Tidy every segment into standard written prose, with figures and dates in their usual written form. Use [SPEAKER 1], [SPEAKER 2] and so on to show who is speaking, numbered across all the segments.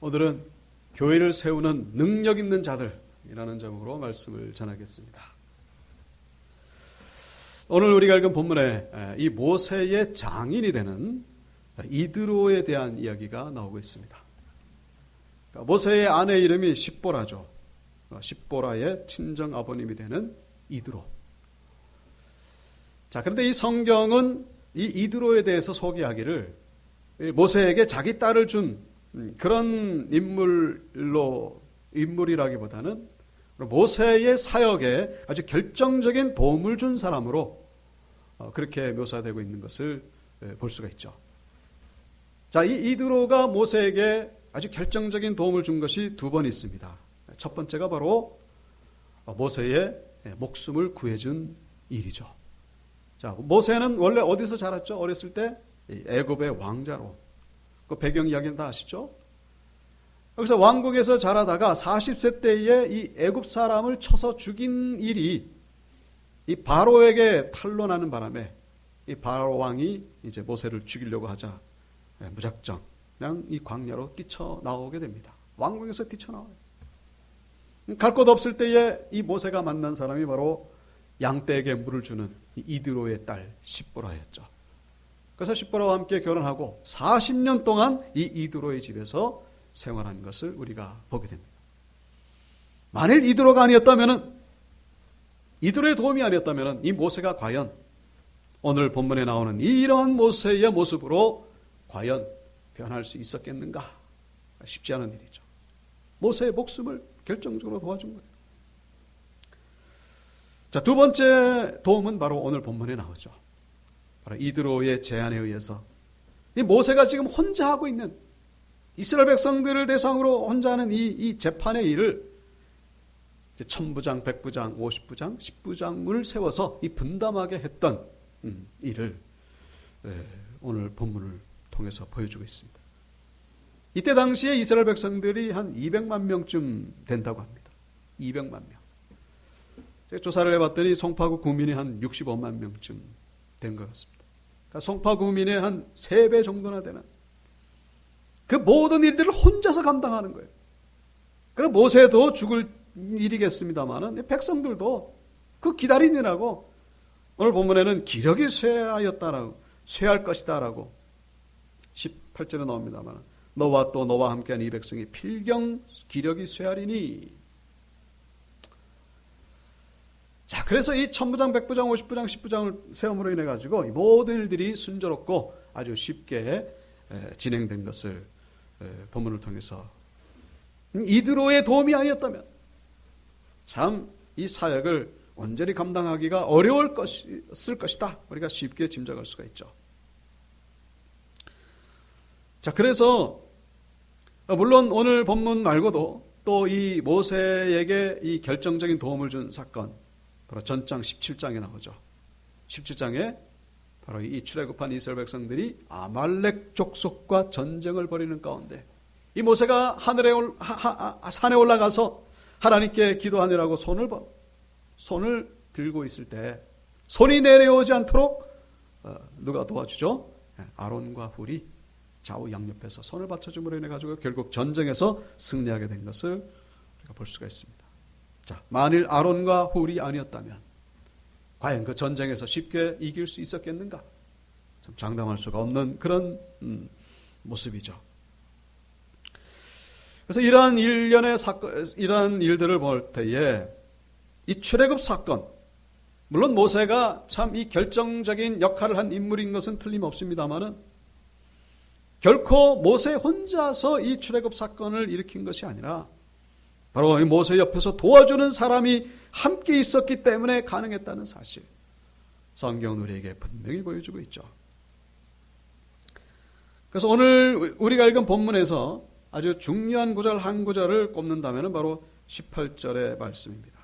[SPEAKER 1] 오늘은 교회를 세우는 능력 있는 자들이라는 제목으로 말씀을 전하겠습니다. 오늘 우리가 읽은 본문에 이 모세의 장인이 되는 이드로에 대한 이야기가 나오고 있습니다. 모세의 아내 이름이 십보라죠. 십보라의 친정 아버님이 되는 이드로. 자, 그런데 이 성경은 이 이드로에 대해서 소개하기를 모세에게 자기 딸을 준 그런 인물이라기보다는 모세의 사역에 아주 결정적인 도움을 준 사람으로 그렇게 묘사되고 있는 것을 볼 수가 있죠. 자, 이 이드로가 모세에게 아주 결정적인 도움을 준 것이 두 번 있습니다. 첫 번째가 바로 모세의 목숨을 구해준 일이죠. 자, 모세는 원래 어디서 자랐죠? 어렸을 때 애굽의 왕자로. 그 배경 이야기는 다 아시죠? 여기서 왕국에서 자라다가 40세 때에 이 애굽 사람을 쳐서 죽인 일이 이 바로에게 탄로나는 바람에 이 바로 왕이 이제 모세를 죽이려고 하자 무작정 그냥 이 광야로 뛰쳐나오게 됩니다. 왕국에서 뛰쳐나와요. 갈 곳 없을 때에 이 모세가 만난 사람이 바로 양떼에게 물을 주는 이드로의 딸 십보라였죠. 그래서 십보라와 함께 결혼하고 40년 동안 이 이드로의 집에서 생활한 것을 우리가 보게 됩니다. 만일 이드로가 아니었다면, 이드로의 도움이 아니었다면 이 모세가 과연 오늘 본문에 나오는 이러한 모세의 모습으로 과연 변할 수 있었겠는가? 쉽지 않은 일이죠. 모세의 목숨을 결정적으로 도와준 거예요. 자, 두 번째 도움은 바로 오늘 본문에 나오죠. 바로 이드로의 제안에 의해서 이 모세가 지금 혼자 하고 있는 이스라엘 백성들을 대상으로 혼자 하는 이 재판의 일을 1000부장, 100부장, 50부장, 10부장을 세워서 이 분담하게 했던 일을 오늘 본문을 통해서 보여주고 있습니다. 이때 당시에 이스라엘 백성들이 한 200만 명쯤 된다고 합니다. 200만 명. 제가 조사를 해봤더니 송파구 구민이 한 65만 명쯤 된 것 같습니다. 그러니까 송파 구민의 한 3배 정도나 되는 그 모든 일들을 혼자서 감당하는 거예요. 그럼 모세도 죽을 일이겠습니다만은 백성들도 그 기다리느라고 오늘 본문에는 기력이 쇠하였다라고 쇠할 것이다라고 18절에 나옵니다만 너와 또 너와 함께한 이 백성이 필경 기력이 쇠하리니. 자, 그래서 이 1000부장, 100부장, 50부장, 10부장을 세움으로 인해 가지고 이 모든 일들이 순조롭고 아주 쉽게 진행된 것을 본문을 통해서 이드로의 도움이 아니었다면 참 이 사역을 온전히 감당하기가 어려웠을 것이다. 우리가 쉽게 짐작할 수가 있죠. 자, 그래서 물론 오늘 본문 말고도 또 이 모세에게 이 결정적인 도움을 준 사건 바로 전장 17장에 나오죠. 17장에 바로 이 출애굽한 이스라엘 백성들이 아말렉 족속과 전쟁을 벌이는 가운데 이 모세가 산에 올라가서 하나님께 기도하느라고 손을 들고 있을 때 손이 내려오지 않도록 누가 도와주죠? 아론과 훌이 좌우 양옆에서 손을 받쳐줌으로 인해 가지고 결국 전쟁에서 승리하게 된 것을 우리가 볼 수가 있습니다. 자, 만일 아론과 훌이 아니었다면 과연 그 전쟁에서 쉽게 이길 수 있었겠는가? 좀 장담할 수가 없는 그런 모습이죠. 그래서 이러한 일련의 사건, 이러한 일들을 볼 때에 이 출애굽 사건, 물론 모세가 참 이 결정적인 역할을 한 인물인 것은 틀림없습니다만은 결코 모세 혼자서 이 출애굽 사건을 일으킨 것이 아니라 바로 이 모세 옆에서 도와주는 사람이 함께 있었기 때문에 가능했다는 사실, 성경은 우리에게 분명히 보여주고 있죠. 그래서 오늘 우리가 읽은 본문에서 아주 중요한 구절 한 구절을 꼽는다면 바로 18절의 말씀입니다.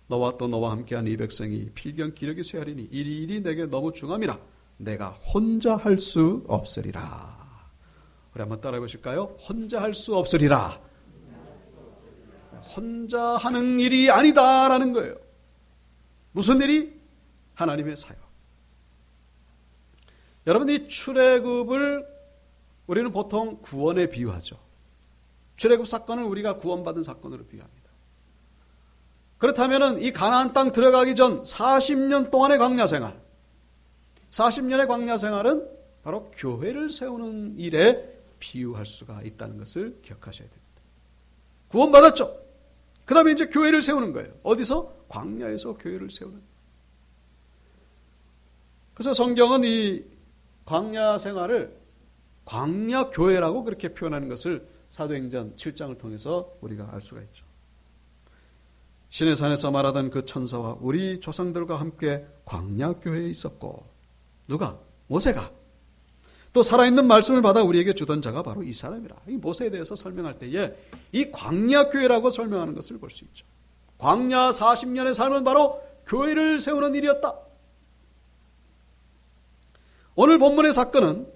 [SPEAKER 1] 너와 또 너와 함께한 이 백성이 필경 기력이 쇠하리니 이 일이 내게 너무 중함이라 내가 혼자 할 수 없으리라. 우리 한번 따라해 보실까요? 혼자 할 수 없으리라. 혼자 하는 일이 아니다라는 거예요. 무슨 일이? 하나님의 사역. 여러분, 이 출애굽을 우리는 보통 구원에 비유하죠. 출애굽 사건을 우리가 구원받은 사건으로 비유합니다. 그렇다면 이 가나안 땅 들어가기 전 40년 동안의 광야 생활, 40년의 광야 생활은 바로 교회를 세우는 일에 비유할 수가 있다는 것을 기억하셔야 됩니다. 구원받았죠. 그 다음에 이제 교회를 세우는 거예요. 어디서? 광야에서 교회를 세우는. 그래서 성경은 이 광야 생활을 광야 교회라고 그렇게 표현하는 것을 사도행전 7장을 통해서 우리가 알 수가 있죠. 신의 산에서 말하던 그 천사와 우리 조상들과 함께 광야 교회에 있었고, 누가? 모세가. 또 살아있는 말씀을 받아 우리에게 주던 자가 바로 이 사람이라. 이 모세에 대해서 설명할 때에 이 광야 교회라고 설명하는 것을 볼 수 있죠. 광야 40년의 삶은 바로 교회를 세우는 일이었다. 오늘 본문의 사건은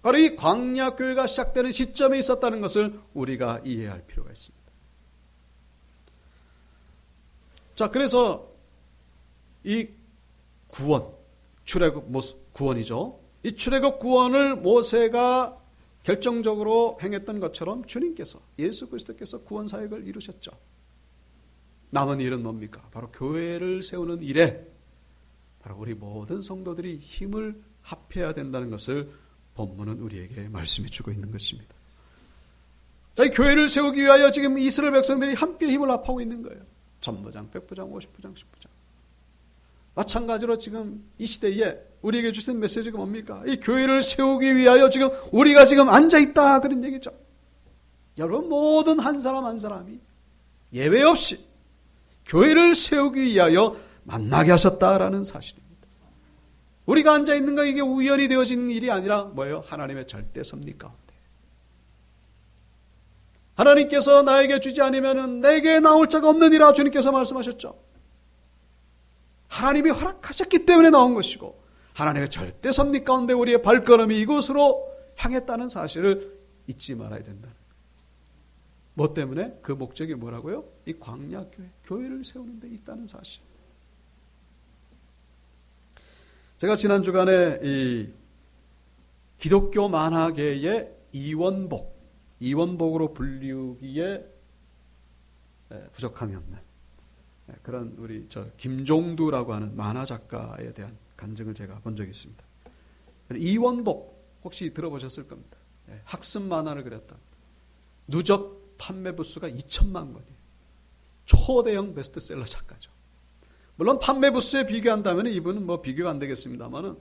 [SPEAKER 1] 바로 이 광야 교회가 시작되는 시점에 있었다는 것을 우리가 이해할 필요가 있습니다. 자, 그래서 이 구원, 출애굽 구원이죠. 이 출애굽 구원을 모세가 결정적으로 행했던 것처럼 주님께서, 예수 그리스도께서 구원 사역을 이루셨죠. 남은 일은 뭡니까? 바로 교회를 세우는 일에 바로 우리 모든 성도들이 힘을 합해야 된다는 것을 본문은 우리에게 말씀해 주고 있는 것입니다. 자, 이 교회를 세우기 위하여 지금 이스라엘 백성들이 함께 힘을 합하고 있는 거예요. 전부장, 백부장, 50부장, 10부장. 마찬가지로 지금 이 시대에 우리에게 주신 메시지가 뭡니까? 이 교회를 세우기 위하여 지금 우리가 지금 앉아있다, 그런 얘기죠. 여러분 모든 한 사람 한 사람이 예외 없이 교회를 세우기 위하여 만나게 하셨다라는 사실입니다. 우리가 앉아있는 거 이게 우연히 되어지는 일이 아니라 뭐예요? 하나님의 절대 섭리 가운데. 하나님께서 나에게 주지 않으면 내게 나올 자가 없느니라 주님께서 말씀하셨죠. 하나님이 허락하셨기 때문에 나온 것이고 하나님의 절대 섭리 가운데 우리의 발걸음이 이곳으로 향했다는 사실을 잊지 말아야 된다는 거예요. 뭐 때문에? 그 목적이 뭐라고요? 이 광야교회, 교회를 세우는 데 있다는 사실. 제가 지난 주간에 이 기독교 만화계의 이원복으로 불리우기에 부족함이 없는 그런 우리 김종두라고 하는 만화 작가에 대한 간증을 제가 본 적이 있습니다. 이원복 혹시 들어보셨을 겁니다. 학습 만화를 그렸던 누적 판매 부수가 2천만 권이에요. 초대형 베스트셀러 작가죠. 물론 판매 부수에 비교한다면 이분은 뭐 비교가 안 되겠습니다만은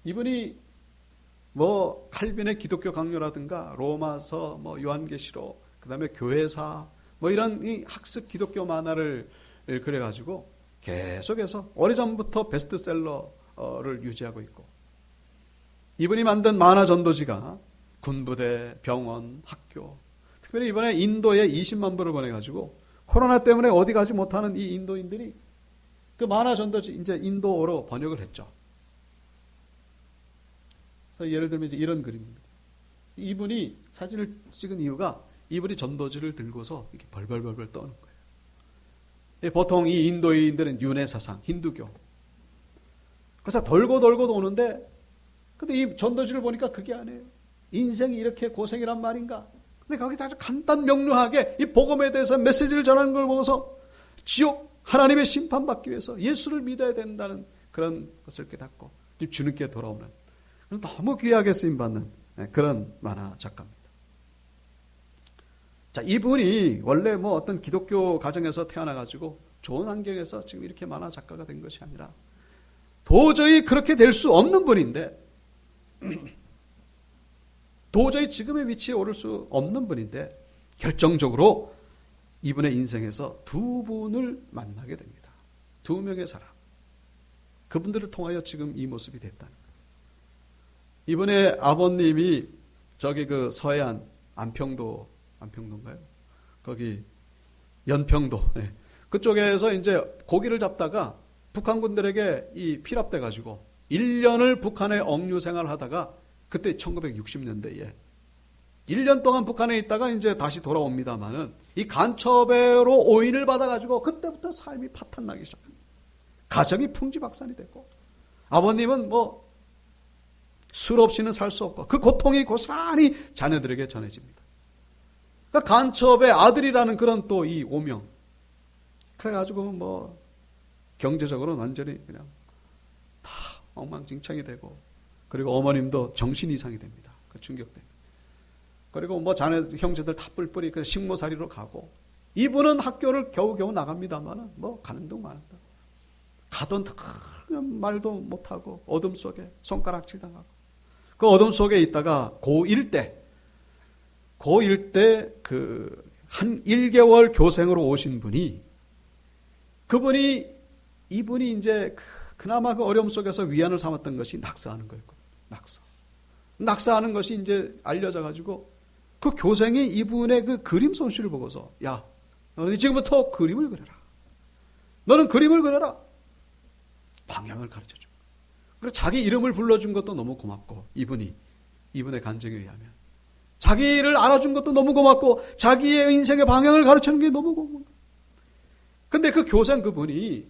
[SPEAKER 1] 이분이 뭐 칼빈의 기독교 강요라든가 로마서, 뭐 요한계시록, 그다음에 교회사, 뭐 이런 이 학습 기독교 만화를 그려가지고 계속해서 오래전부터 베스트셀러를 유지하고 있고, 이분이 만든 만화 전도지가 군부대, 병원, 학교, 특별히 이번에 인도에 20만 부를 보내가지고 코로나 때문에 어디 가지 못하는 이 인도인들이 그 만화 전도지 이제 인도어로 번역을 했죠. 그래서 예를 들면 이제 이런 그림입니다. 이분이 사진을 찍은 이유가 이분이 전도지를 들고서 이렇게 벌벌벌 떠는 거예요. 보통 이 인도인들은 윤회 사상, 힌두교. 그래서 돌고 도는데, 근데 이 전도지를 보니까 그게 아니에요. 인생이 이렇게 고생이란 말인가? 근데 거기다 아주 간단 명료하게 이 복음에 대해서 메시지를 전하는 걸 보면서 지옥, 하나님의 심판받기 위해서 예수를 믿어야 된다는 그런 것을 깨닫고 주님께 돌아오는 너무 귀하게 쓰임받는 그런 만화 작가입니다. 자, 이분이 원래 뭐 어떤 기독교 가정에서 태어나가지고 좋은 환경에서 지금 이렇게 만화 작가가 된 것이 아니라 도저히 그렇게 될 수 없는 분인데, 도저히 지금의 위치에 오를 수 없는 분인데 결정적으로 이분의 인생에서 두 분을 만나게 됩니다. 두 명의 사람. 그분들을 통하여 지금 이 모습이 됐다는 거예요. 이번에 아버님이 저기 그 서해안 안평도인가요? 거기 연평도. 네. 그쪽에서 이제 고기를 잡다가 북한군들에게 이 피랍돼 가지고 1년을 북한에 억류 생활을 하다가 그때 1960년대에 1년 동안 북한에 있다가 이제 다시 돌아옵니다만은 이 간첩으로 오인을 받아가지고 그때부터 삶이 파탄나기 시작합니다. 가정이 풍지박산이 됐고 아버님은 뭐 술 없이는 살 수 없고 그 고통이 고스란히 자녀들에게 전해집니다. 그러니까 간첩의 아들이라는 그런 또 이 오명. 그래가지고 뭐 경제적으로는 완전히 그냥 다 엉망진창이 되고, 그리고 어머님도 정신 이상이 됩니다. 그 충격됩니다. 그리고 뭐 자네 형제들 다 뿔뿔이 그 식모살이로 가고, 이분은 학교를 겨우겨우 나갑니다만 뭐 가는 동 마는 동. 가던 말도 못하고 어둠 속에 손가락질 당하고, 그 어둠 속에 있다가 고1 때 그 한 1개월 교생으로 오신 분이, 이분이 이제 그나마 그 어려움 속에서 위안을 삼았던 것이 낙서하는 거였거든요. 낙서하는 것이 이제 알려져 가지고 그 교생이 이분의 그 그림 솜씨를 보고서, 야, 너는 지금부터 그림을 그려라. 너는 그림을 그려라. 방향을 가르쳐 준 거예요. 그리고 자기 이름을 불러준 것도 너무 고맙고, 이분의 간증에 의하면 자기를 알아준 것도 너무 고맙고, 자기의 인생의 방향을 가르치는 게 너무 고마운 거예요. 근데 그 교생 그분이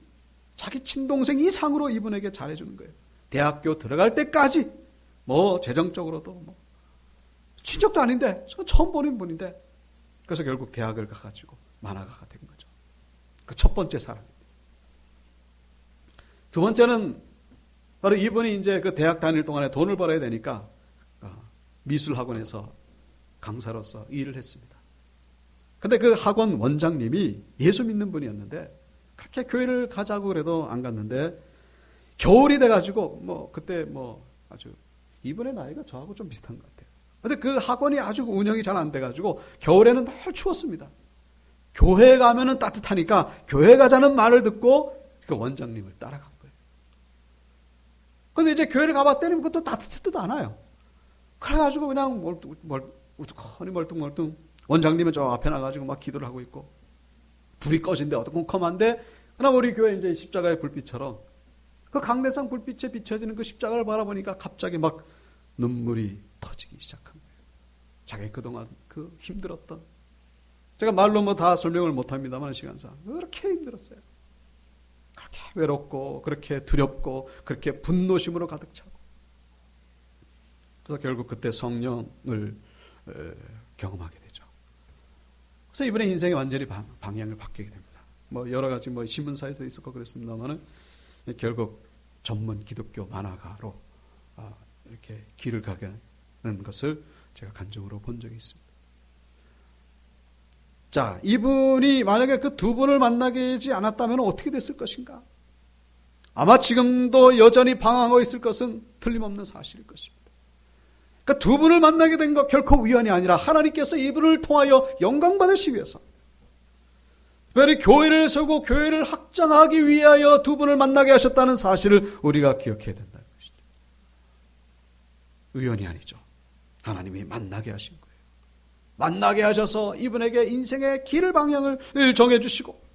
[SPEAKER 1] 자기 친동생 이상으로 이분에게 잘해주는 거예요. 대학교 들어갈 때까지 뭐 재정적으로도 뭐 친척도 아닌데 처음 보는 분인데, 그래서 결국 대학을 가가지고 만화가가 된 거죠. 그 첫 번째 사람입니다. 두 번째는 바로 이분이 이제 그 대학 다닐 동안에 돈을 벌어야 되니까 미술학원에서 강사로서 일을 했습니다. 근데 그 학원 원장님이 예수 믿는 분이었는데, 그렇게 교회를 가자고 그래도 안 갔는데, 겨울이 돼가지고 뭐 그때 뭐 아주, 이분의 나이가 저하고 좀 비슷한 것 같아요. 근데 그 학원이 아주 운영이 잘 안 돼가지고 겨울에는 날 추웠습니다. 교회 가면은 따뜻하니까 교회 가자는 말을 듣고 그 원장님을 따라간 거예요. 근데 이제 교회를 가봤더니 그것도 따뜻하지도 않아요. 그래가지고 그냥 우두커니 멀뚱멀뚱, 원장님은 저 앞에 나가지고 막 기도를 하고 있고, 불이 꺼진데 어두컴컴한데, 그러나 우리 교회 이제 십자가의 불빛처럼 그 강대상 불빛에 비춰지는 그 십자가를 바라보니까 갑자기 막 눈물이 터지기 시작한 거예요. 자기 그동안 그 힘들었던, 제가 말로 뭐 다 설명을 못 합니다만 시간상 그렇게 힘들었어요. 그렇게 외롭고, 그렇게 두렵고, 그렇게 분노심으로 가득 차고. 그래서 결국 그때 성령을 경험하게 되죠. 그래서 이번에 인생이 완전히 방향을 바뀌게 됩니다. 뭐 여러 가지 뭐 신문사에서 있었고 그랬습니다만은 결국 전문 기독교 만화가로 이렇게 길을 가게 하는 것을 제가 간증으로 본 적이 있습니다. 자, 이분이 만약에 그 두 분을 만나게 하지 않았다면 어떻게 됐을 것인가? 아마 지금도 여전히 방황하고 있을 것은 틀림없는 사실일 것입니다. 그러니까 두 분을 만나게 된 것 결코 우연이 아니라 하나님께서 이분을 통하여 영광 받으시기 위해서, 특별히 교회를 세우고 교회를 확장하기 위하여 두 분을 만나게 하셨다는 사실을 우리가 기억해야 된다는 것이죠. 우연이 아니죠. 하나님이 만나게 하신 거예요. 만나게 하셔서 이분에게 인생의 길 방향을 정해주시고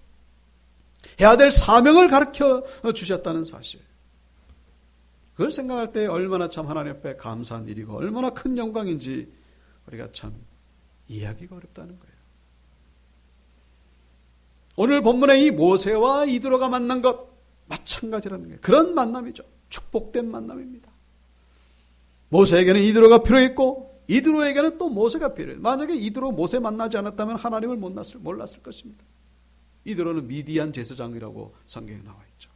[SPEAKER 1] 해야 될 사명을 가르쳐 주셨다는 사실, 그걸 생각할 때 얼마나 참 하나님 앞에 감사한 일이고 얼마나 큰 영광인지 우리가 참 이해하기가 어렵다는 거예요. 오늘 본문의 이 모세와 이드로가 만난 것 마찬가지라는 거예요. 그런 만남이죠. 축복된 만남입니다. 모세에게는 이드로가 필요했고 이드로에게는 또 모세가 필요해요. 만약에 이드로 모세 만나지 않았다면 하나님을 몰랐을 것입니다. 이드로는 미디안 제사장이라고 성경에 나와 있죠.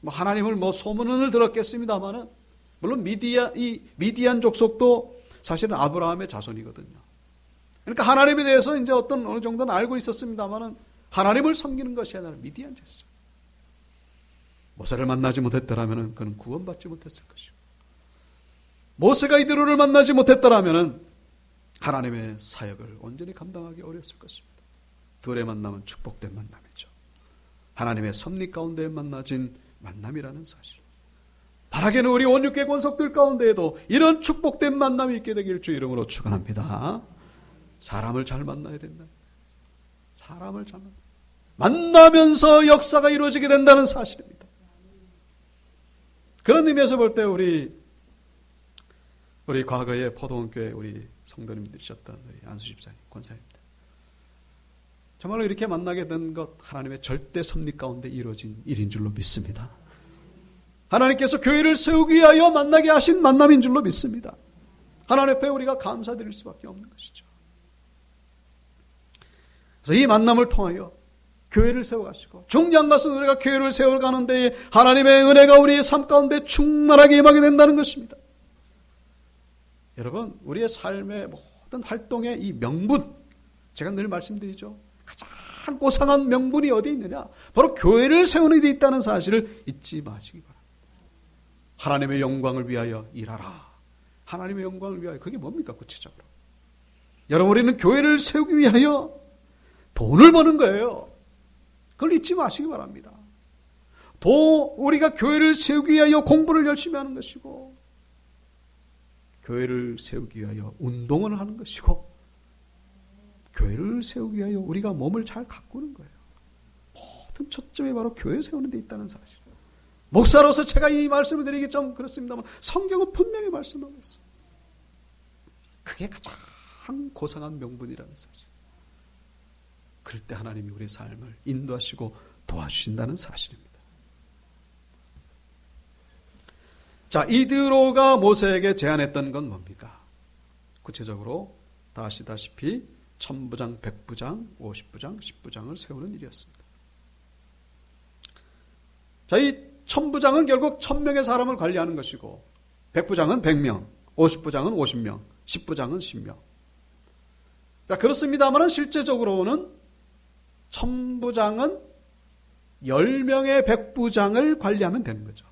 [SPEAKER 1] 뭐 하나님을 뭐 소문을 들었겠습니다만은, 물론 미디안 족속도 사실은 아브라함의 자손이거든요. 그러니까 하나님에 대해서 이제 어느 정도는 알고 있었습니다만은 하나님을 섬기는 것이 아니라 미디안 제사장. 모세를 만나지 못했더라면은 그는 구원받지 못했을 것이고, 모세가 이드로를 만나지 못했더라면은 하나님의 사역을 온전히 감당하기 어려웠을 것입니다. 둘의 만남은 축복된 만남이죠. 하나님의 섭리 가운데 만나진 만남이라는 사실. 바라기는 우리 온육계 권속들 가운데에도 이런 축복된 만남이 있게 되길 주 이름으로 축원합니다. 사람을 잘 만나야 된다. 사람을 잘 만나면서 역사가 이루어지게 된다는 사실입니다. 그런 의미에서 볼 때 우리 과거에 포도원교회 우리 성도님들이셨던 우리 안수 집사님, 권사님들, 정말로 이렇게 만나게 된 것 하나님의 절대 섭리 가운데 이루어진 일인 줄로 믿습니다. 하나님께서 교회를 세우기 위하여 만나게 하신 만남인 줄로 믿습니다. 하나님 앞에 우리가 감사드릴 수밖에 없는 것이죠. 그래서 이 만남을 통하여 교회를 세워가시고 중요한 것은 우리가 교회를 세워가는 데에 하나님의 은혜가 우리의 삶 가운데 충만하게 임하게 된다는 것입니다. 여러분, 우리의 삶의 모든 활동의 이 명분, 제가 늘 말씀드리죠. 가장 고상한 명분이 어디 있느냐? 바로 교회를 세우는 데 있다는 사실을 잊지 마시기 바랍니다. 하나님의 영광을 위하여 일하라. 하나님의 영광을 위하여. 그게 뭡니까 구체적으로? 여러분, 우리는 교회를 세우기 위하여 돈을 버는 거예요. 그걸 잊지 마시기 바랍니다. 우리가 교회를 세우기 위하여 공부를 열심히 하는 것이고, 교회를 세우기 위하여 운동을 하는 것이고, 교회를 세우기 위하여 우리가 몸을 잘 가꾸는 거예요. 모든 초점이 바로 교회 세우는 데 있다는 사실. 목사로서 제가 이 말씀을 드리기 좀 그렇습니다만 성경은 분명히 말씀하고 있어요. 그게 가장 고상한 명분이라는 사실. 그럴 때 하나님이 우리의 삶을 인도하시고 도와주신다는 사실입니다. 자, 이드로가 모세에게 제안했던 건 뭡니까? 구체적으로 다 아시다시피 1000부장, 100부장, 50부장, 10부장을 세우는 일이었습니다. 자, 이 1000부장은 결국 1000명의 사람을 관리하는 것이고 100부장은 100명, 50부장은 50명, 10부장은 10명. 자, 그렇습니다만 실제적으로는 1000부장은 10명의 100부장을 관리하면 되는 거죠.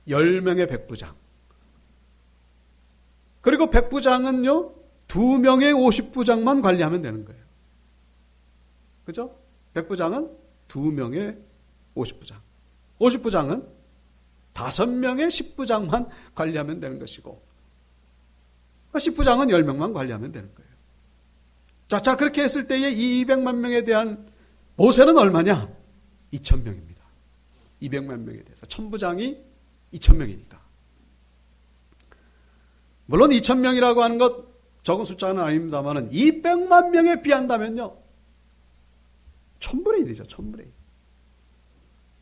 [SPEAKER 1] 10명의 100부장. 그리고 100부장은요, 2명의 50부장만 관리하면 되는 거예요. 그죠? 100부장은 2명의 50부장. 50부장은 5명의 10부장만 관리하면 되는 것이고, 10부장은 10명만 관리하면 되는 거예요. 자, 그렇게 했을 때에 이 200만 명에 대한 모세는 얼마냐? 2000명입니다. 200만 명에 대해서. 1000부장이 2000명이니까. 물론 2000명이라고 하는 것 적은 숫자는 아닙니다만 200만 명에 비한다면요. 1000분의 1이죠. 1000분의 1.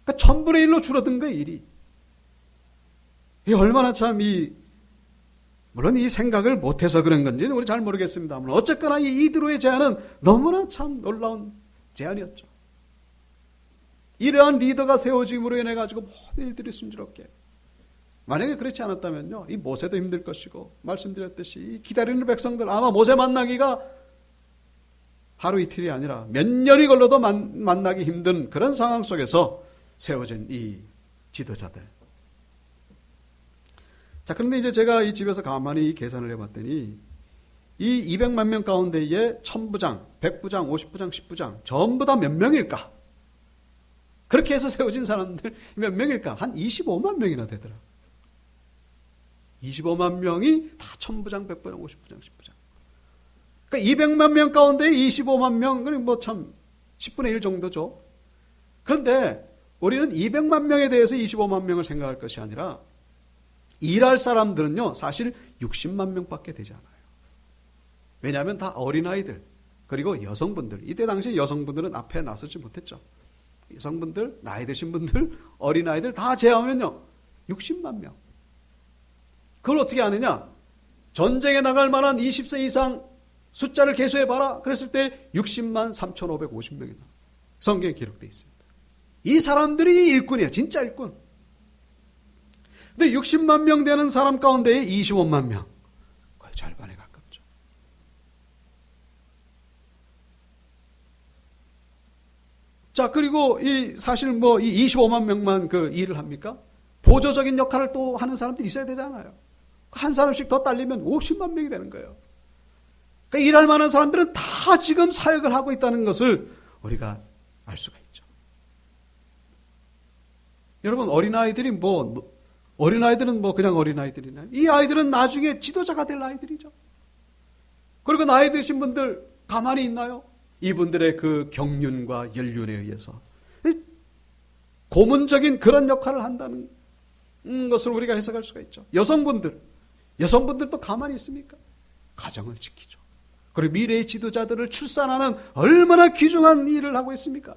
[SPEAKER 1] 그러니까 1000분의 1로 줄어든 거예요. 일이. 이게 얼마나 참 물론 이 생각을 못해서 그런 건지는 우리 잘 모르겠습니다만 어쨌거나 이 이드로의 제안은 너무나 참 놀라운 제안이었죠. 이러한 리더가 세워짐으로 인해 가지고 모든 일들이 순조롭게. 만약에 그렇지 않았다면요, 이 모세도 힘들 것이고 말씀드렸듯이 기다리는 백성들 아마 모세 만나기가 하루 이틀이 아니라 몇 년이 걸려도 만나기 힘든 그런 상황 속에서 세워진 이 지도자들. 자, 그런데 이제 제가 이 집에서 가만히 계산을 해봤더니 이 200만 명 가운데에 1000부장, 100부장, 50부장, 10부장 전부 다 몇 명일까? 그렇게 해서 세워진 사람들 몇 명일까? 한 25만 명이나 되더라고요. 25만 명이 다 1000부장, 100부장, 50부장, 10부장. 그러니까 200만 명 가운데 25만 명, 그러니까 뭐 참 10분의 1 정도죠. 그런데 우리는 200만 명에 대해서 25만 명을 생각할 것이 아니라 일할 사람들은요, 사실 60만 명밖에 되지 않아요. 왜냐하면 다 어린아이들, 그리고 여성분들. 이때 당시에 여성분들은 앞에 나서지 못했죠. 여성분들, 나이 드신 분들, 어린아이들 다 제하면요, 60만 명. 그걸 어떻게 아느냐? 전쟁에 나갈 만한 20세 이상 숫자를 계수해봐라. 그랬을 때 60만 3,550명이나 성경에 기록되어 있습니다. 이 사람들이 일꾼이에요. 진짜 일꾼. 근데 60만 명 되는 사람 가운데에 25만 명. 거의 절반에 가깝죠. 자, 그리고 사실 이 25만 명만 그 일을 합니까? 보조적인 역할을 또 하는 사람들이 있어야 되잖아요. 한 사람씩 더 딸리면 50만 명이 되는 거예요. 그러니까 일할 만한 사람들은 다 지금 사역을 하고 있다는 것을 우리가 알 수가 있죠. 여러분, 어린아이들은 그냥 어린아이들이나, 이 아이들은 나중에 지도자가 될 아이들이죠. 그리고 나이 드신 분들 가만히 있나요? 이분들의 그 경륜과 연륜에 의해서 고문적인 그런 역할을 한다는 것을 우리가 해석할 수가 있죠. 여성분들도 가만히 있습니까? 가정을 지키죠. 그리고 미래의 지도자들을 출산하는 얼마나 귀중한 일을 하고 있습니까?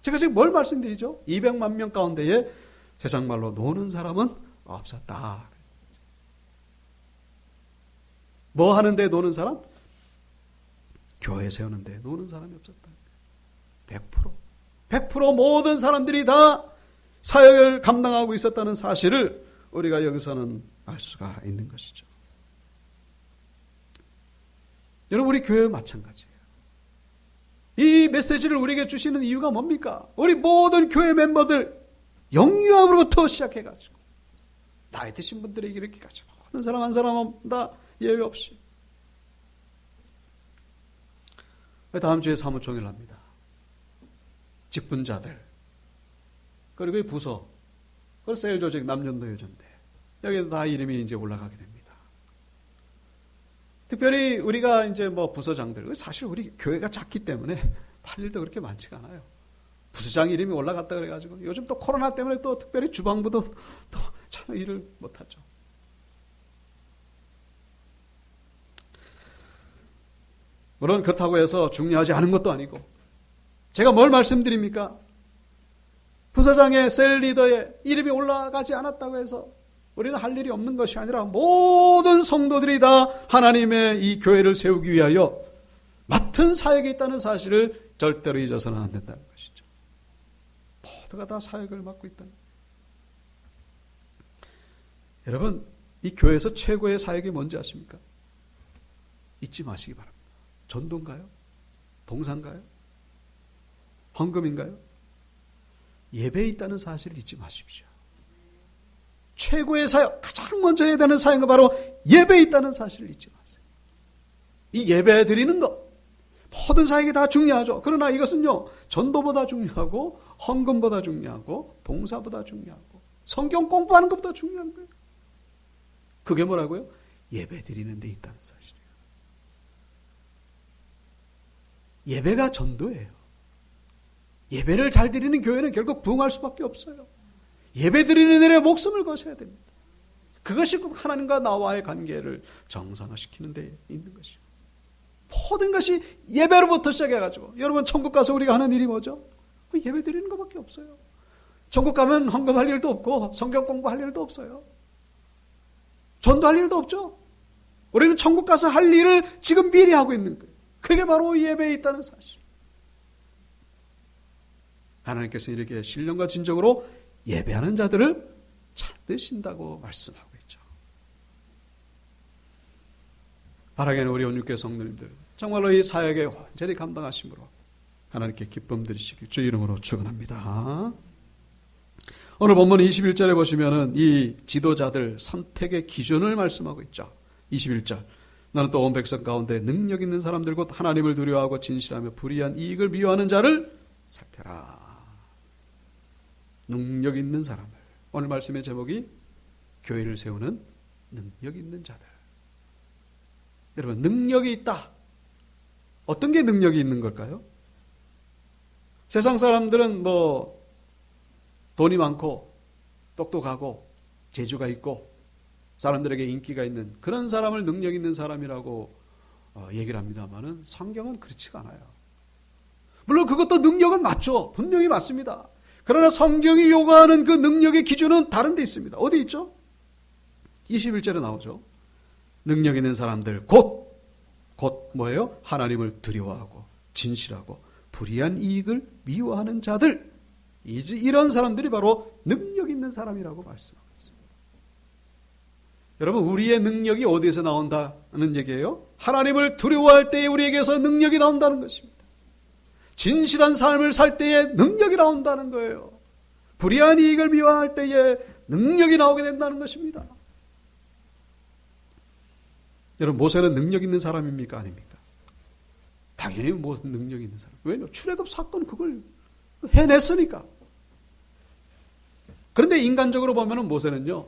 [SPEAKER 1] 제가 지금 뭘 말씀드리죠? 200만 명 가운데에 세상 말로 노는 사람은 없었다. 뭐 하는데 노는 사람? 교회 세우는데 노는 사람이 없었다. 100% 모든 사람들이 다 사역을 감당하고 있었다는 사실을 우리가 여기서는 알 수가 있는 것이죠. 여러분, 우리 교회 마찬가지예요. 이 메시지를 우리에게 주시는 이유가 뭡니까? 우리 모든 교회 멤버들 영유아부터 시작해가지고 나이 드신 분들에게 이렇게 가지고 모든 사람 한 사람 다 예외 없이. 다음 주에 사무총회를 합니다. 직분자들, 그리고 이 부서, 그리고 셀 조직, 남전도 여전대, 여기도 다 이름이 이제 올라가게 됩니다. 특별히 우리가 이제 뭐 부서장들, 사실 우리 교회가 작기 때문에 할 일도 그렇게 많지가 않아요. 부서장 이름이 올라갔다 그래가지고 요즘 또 코로나 때문에 또 특별히 주방부도 또 참 일을 못하죠. 물론 그렇다고 해서 중요하지 않은 것도 아니고, 제가 뭘 말씀드립니까? 부서장의 셀 리더의 이름이 올라가지 않았다고 해서 우리는 할 일이 없는 것이 아니라 모든 성도들이 다 하나님의 이 교회를 세우기 위하여 맡은 사역이 있다는 사실을 절대로 잊어서는 안 된다는 것이죠. 모두가 다 사역을 맡고 있다는. 여러분, 이 교회에서 최고의 사역이 뭔지 아십니까? 잊지 마시기 바랍니다. 전도인가요? 봉사인가요? 헌금인가요? 예배에 있다는 사실을 잊지 마십시오. 최고의 사역, 가장 먼저 해야 되는 사역은 바로 예배에 있다는 사실을 잊지 마세요. 이 예배 드리는 것, 모든 사역이 다 중요하죠. 그러나 이것은요, 전도보다 중요하고 헌금보다 중요하고 봉사보다 중요하고 성경 공부하는 것보다 중요한 거예요. 그게 뭐라고요? 예배 드리는 데 있다는 사실이에요. 예배가 전도예요. 예배를 잘 드리는 교회는 결국 부흥할 수밖에 없어요. 예배 드리는 일에 목숨을 거셔야 됩니다. 그것이 하나님과 나와의 관계를 정상화시키는 데 있는 것이요. 모든 것이 예배로부터 시작해가지고, 여러분 천국 가서 우리가 하는 일이 뭐죠? 예배 드리는 것밖에 없어요. 천국 가면 헌금할 일도 없고 성경 공부할 일도 없어요. 전도할 일도 없죠. 우리는 천국 가서 할 일을 지금 미리 하고 있는 거예요. 그게 바로 예배에 있다는 사실. 하나님께서 이렇게 신령과 진정으로 예배하는 자들을 찾으신다고 말씀하고 있죠. 바라기는 우리 온유교회 성도님들 정말로 이 사역에 완전히 감당하심으로 하나님께 기쁨 드리시길 주 이름으로 축원합니다. 오늘 본문 21절에 보시면은 이 지도자들 선택의 기준을 말씀하고 있죠. 21절. 나는 또 온 백성 가운데 능력 있는 사람들 곧 하나님을 두려워하고 진실하며 불의한 이익을 미워하는 자를 살펴라. 능력 있는 사람을. 오늘 말씀의 제목이 교회를 세우는 능력 있는 자들. 여러분, 능력이 있다. 어떤 게 능력이 있는 걸까요? 세상 사람들은 뭐 돈이 많고 똑똑하고 재주가 있고 사람들에게 인기가 있는 그런 사람을 능력 있는 사람이라고 얘기를 합니다만은 성경은 그렇지가 않아요. 물론 그것도 능력은 맞죠. 분명히 맞습니다. 그러나 성경이 요구하는 그 능력의 기준은 다른 데 있습니다. 어디 있죠? 21절에 나오죠. 능력 있는 사람들 곧 뭐예요? 하나님을 두려워하고 진실하고 불의한 이익을 미워하는 자들. 이런 사람들이 바로 능력 있는 사람이라고 말씀하고 있습니다. 여러분, 우리의 능력이 어디에서 나온다는 얘기예요? 하나님을 두려워할 때에 우리에게서 능력이 나온다는 것입니다. 진실한 삶을 살 때에 능력이 나온다는 거예요. 불의한 이익을 미워할 때에 능력이 나오게 된다는 것입니다. 여러분, 모세는 능력 있는 사람입니까? 아닙니까? 당연히 능력 있는 사람. 왜냐하면 출애굽 사건 그걸 해냈으니까. 그런데 인간적으로 보면 모세는요,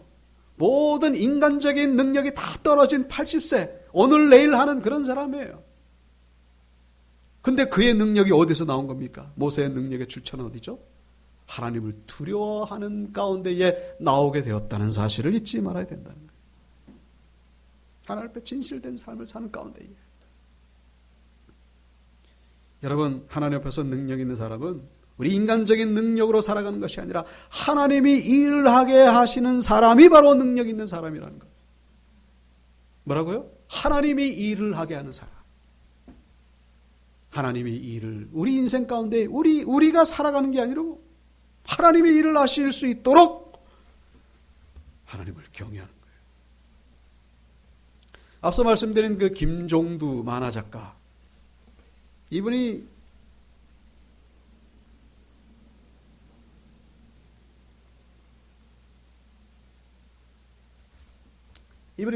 [SPEAKER 1] 모든 인간적인 능력이 다 떨어진 80세, 오늘 내일 하는 그런 사람이에요. 근데 그의 능력이 어디서 나온 겁니까? 모세의 능력의 출처는 어디죠? 하나님을 두려워하는 가운데에 나오게 되었다는 사실을 잊지 말아야 된다는 거예요. 하나님 앞에 진실된 삶을 사는 가운데에. 여러분, 하나님 앞에서 능력 있는 사람은 우리 인간적인 능력으로 살아가는 것이 아니라 하나님이 일을 하게 하시는 사람이 바로 능력 있는 사람이라는 것. 뭐라고요? 하나님이 일을 하게 하는 사람. 하나님이 이 일을 우리 인생 가운데 우리가 살아가는 게 아니라 하나님이 일을 하실 수 있도록 하나님을 경외하는 거예요. 앞서 말씀드린 그 김종두 만화작가, 이분이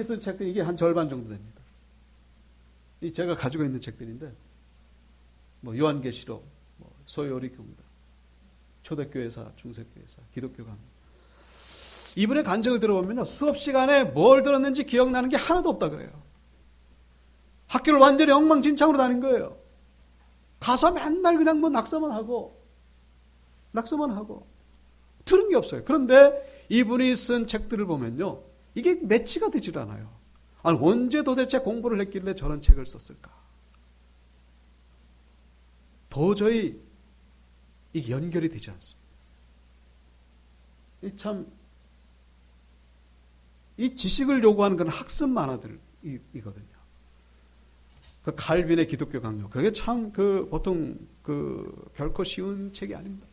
[SPEAKER 1] 쓴 책들이 이게 한 절반 정도 됩니다. 이 제가 가지고 있는 책들인데, 뭐 요한계시록, 뭐 소요리 경다, 초대교회사, 중세교회사, 기독교 강의. 이분의 간증을 들어보면 수업 시간에 뭘 들었는지 기억나는 게 하나도 없다 그래요. 학교를 완전히 엉망진창으로 다닌 거예요. 가서 맨날 그냥 뭐 낙서만 하고 들은 게 없어요. 그런데 이분이 쓴 책들을 보면요, 이게 매치가 되질 않아요. 아니, 언제 도대체 공부를 했길래 저런 책을 썼을까? 도저히 이게 연결이 되지 않습니다. 이 지식을 요구하는 건 학습 만화들이거든요. 그 칼빈의 기독교 강요, 그게 참 보통 결코 쉬운 책이 아닙니다.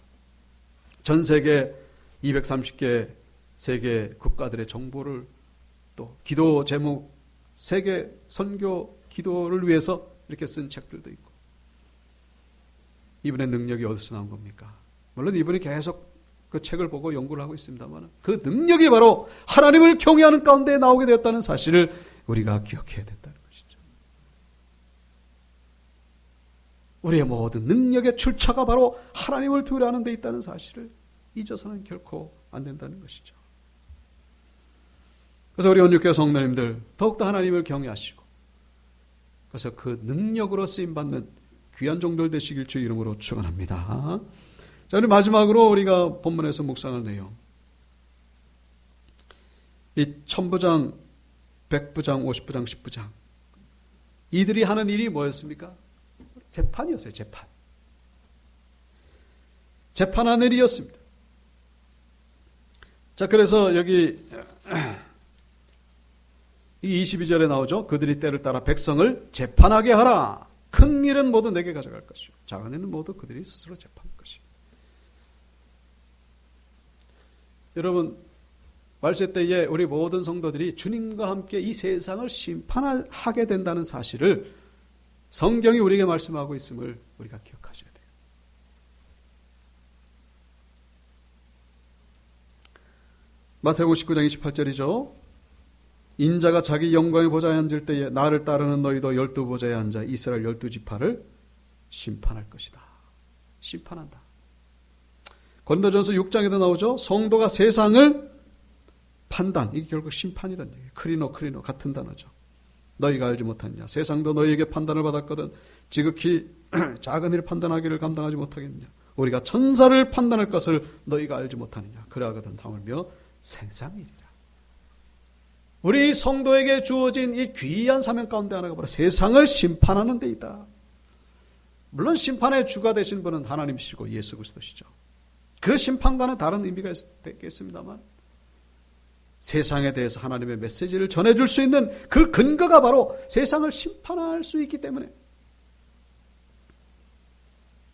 [SPEAKER 1] 전 세계 230개 세계 국가들의 정보를, 또 기도 제목, 세계 선교 기도를 위해서 이렇게 쓴 책들도 있고. 이분의 능력이 어디서 나온 겁니까? 물론 이분이 계속 그 책을 보고 연구를 하고 있습니다만, 그 능력이 바로 하나님을 경외하는 가운데 나오게 되었다는 사실을 우리가 기억해야 된다는 것이죠. 우리의 모든 능력의 출처가 바로 하나님을 두려워하는 데 있다는 사실을 잊어서는 결코 안 된다는 것이죠. 그래서 우리 온유교회 성도님들 더욱더 하나님을 경외하시고, 그래서 그 능력으로 쓰임받는 귀한 종들 되시길 주 이름으로 축원합니다. 자, 우리 마지막으로 우리가 본문에서 묵상할 내용, 이 1000부장, 100부장, 50부장, 10부장, 이들이 하는 일이 뭐였습니까? 재판이었어요. 재판하는 일이었습니다. 자, 그래서 여기 22절에 나오죠. 그들이 때를 따라 백성을 재판하게 하라. 큰 일은 모두 내게 가져갈 것이요, 작은 일은 모두 그들이 스스로 재판할 것이요. 여러분, 말세 때에 우리 모든 성도들이 주님과 함께 이 세상을 심판하게 된다는 사실을 성경이 우리에게 말씀하고 있음을 우리가 기억하셔야 돼요. 마태복음 19장 28절이죠. 인자가 자기 영광의 보좌에 앉을 때에 나를 따르는 너희도 12보좌에 앉아 이스라엘 12지파를 심판할 것이다. 심판한다. 고린도전서 6장에도 나오죠. 성도가 세상을 판단, 이게 결국 심판이란 얘기예요. 크리노 같은 단어죠. 너희가 알지 못하느냐, 세상도 너희에게 판단을 받았거든 지극히 작은 일을 판단하기를 감당하지 못하겠느냐, 우리가 천사를 판단할 것을 너희가 알지 못하느냐, 그러하거든 하물며 세상일이라. 우리 성도에게 주어진 이 귀한 사명 가운데 하나가 바로 세상을 심판하는 데 있다. 물론 심판의 주가 되신 분은 하나님이시고 예수 그리스도시죠. 그 심판과는 다른 의미가 있겠습니다만, 세상에 대해서 하나님의 메시지를 전해줄 수 있는 그 근거가 바로 세상을 심판할 수 있기 때문에.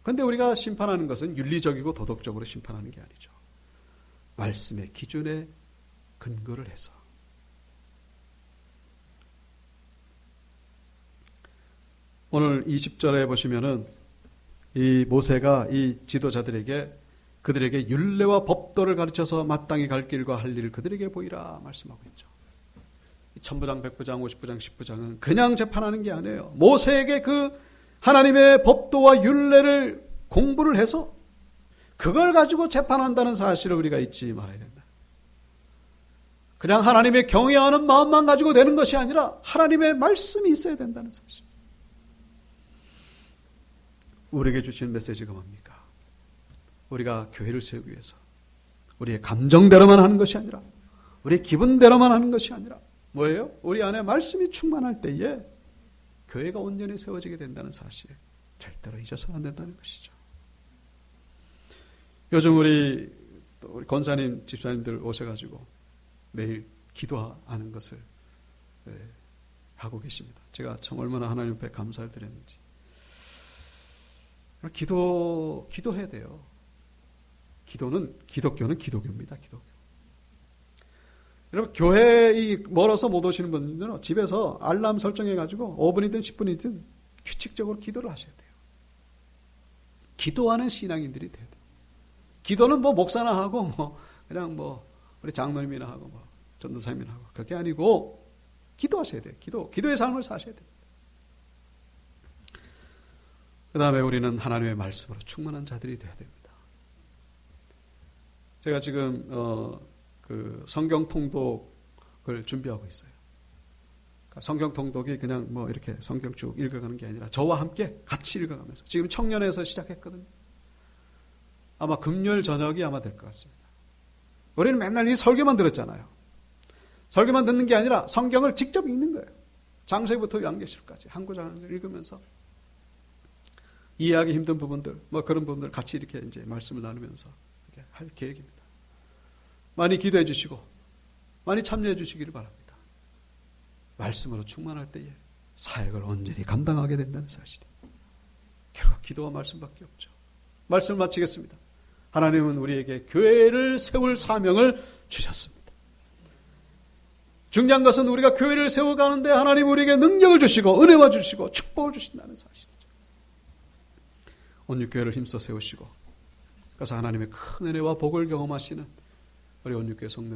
[SPEAKER 1] 그런데 우리가 심판하는 것은 윤리적이고 도덕적으로 심판하는 게 아니죠. 말씀의 기준에 근거를 해서. 오늘 20절에 보시면은 이 모세가 이 지도자들에게 그들에게 율례와 법도를 가르쳐서 마땅히 갈 길과 할 일을 그들에게 보이라 말씀하고 있죠. 1000부장, 100부장, 50부장, 10부장은 그냥 재판하는 게 아니에요. 모세에게 그 하나님의 법도와 율례를 공부를 해서 그걸 가지고 재판한다는 사실을 우리가 잊지 말아야 된다. 그냥 하나님의 경외하는 마음만 가지고 되는 것이 아니라 하나님의 말씀이 있어야 된다는 사실. 우리에게 주신 메시지가 뭡니까? 우리가 교회를 세우기 위해서 우리의 감정대로만 하는 것이 아니라, 우리의 기분대로만 하는 것이 아니라 뭐예요? 우리 안에 말씀이 충만할 때에 교회가 온전히 세워지게 된다는 사실, 절대로 잊어서는 안 된다는 것이죠. 요즘 우리 권사님, 집사님들 오셔가지고 매일 기도하는 것을 하고 계십니다. 제가 참 얼마나 하나님 앞에 감사를 드렸는지. 기도해야 돼요. 기독교는 기독교입니다. 기독교. 여러분, 교회 멀어서 못 오시는 분들은 집에서 알람 설정해가지고 5분이든 10분이든 규칙적으로 기도를 하셔야 돼요. 기도하는 신앙인들이 돼야 돼요. 기도는 뭐 목사나 하고 그냥 우리 장로님이나 하고 전도사님이나 하고 그게 아니고 기도하셔야 돼요. 기도의 삶을 사셔야 돼요. 그 다음에 우리는 하나님의 말씀으로 충만한 자들이 되어야 됩니다. 제가 지금 그 성경 통독을 준비하고 있어요. 그러니까 성경 통독이 그냥 이렇게 성경 쭉 읽어가는 게 아니라 저와 함께 같이 읽어가면서 지금 청년에서 시작했거든요. 아마 금요일 저녁이 아마 될 것 같습니다. 우리는 맨날 이 설교만 들었잖아요. 설교만 듣는 게 아니라 성경을 직접 읽는 거예요. 장세기부터 요한계시록까지 한 구절 읽으면서 이해하기 힘든 부분들, 그런 부분들 같이 이렇게 이제 말씀을 나누면서 이렇게 할 계획입니다. 많이 기도해 주시고, 많이 참여해 주시기를 바랍니다. 말씀으로 충만할 때에 사역을 온전히 감당하게 된다는 사실이 결국 기도와 말씀밖에 없죠. 말씀을 마치겠습니다. 하나님은 우리에게 교회를 세울 사명을 주셨습니다. 중요한 것은 우리가 교회를 세워가는데 하나님 우리에게 능력을 주시고 은혜와 주시고 축복을 주신다는 사실이죠. 온육교회를 힘써 세우시고 그래서 하나님의 큰 은혜와 복을 경험하시는 우리 온육교회 성도